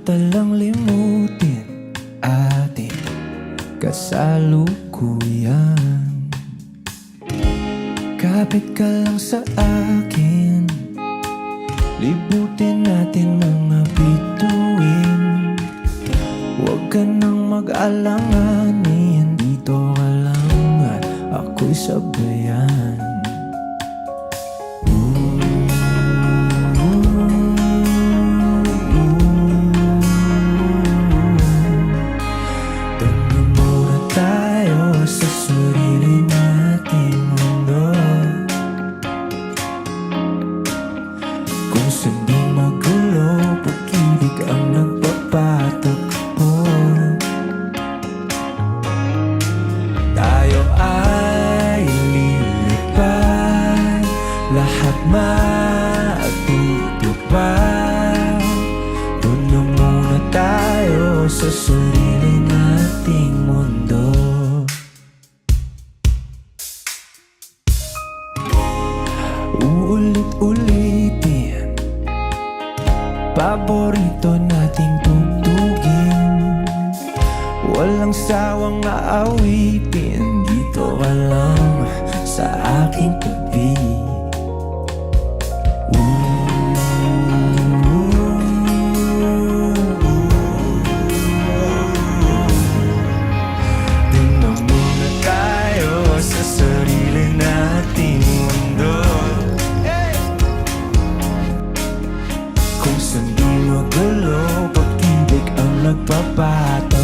Samantalang limutin ating kasalukuyan. Kapit ka lang sa akin, libutin natin mga bituin. Huwag ka nang mag-alanganin, dito ka lang at ako'y sabayan. Tingnan muna tayo sa sarili nating mundo, kung saan di magulo, pag-ibig ang nagpapatakbo. Tayo ay lilipad, lahat matutupad. Doon na muna tayo sa sarili nating mundo. Uulit-ulitin, paborito nating tugtugin. Walang sawang aawitin, dito ka lang sa aking tabi. Tingnan muna tayo sa sarili nating mundo, kung saan di magulo, pag-ibig ang nagpapatakbo.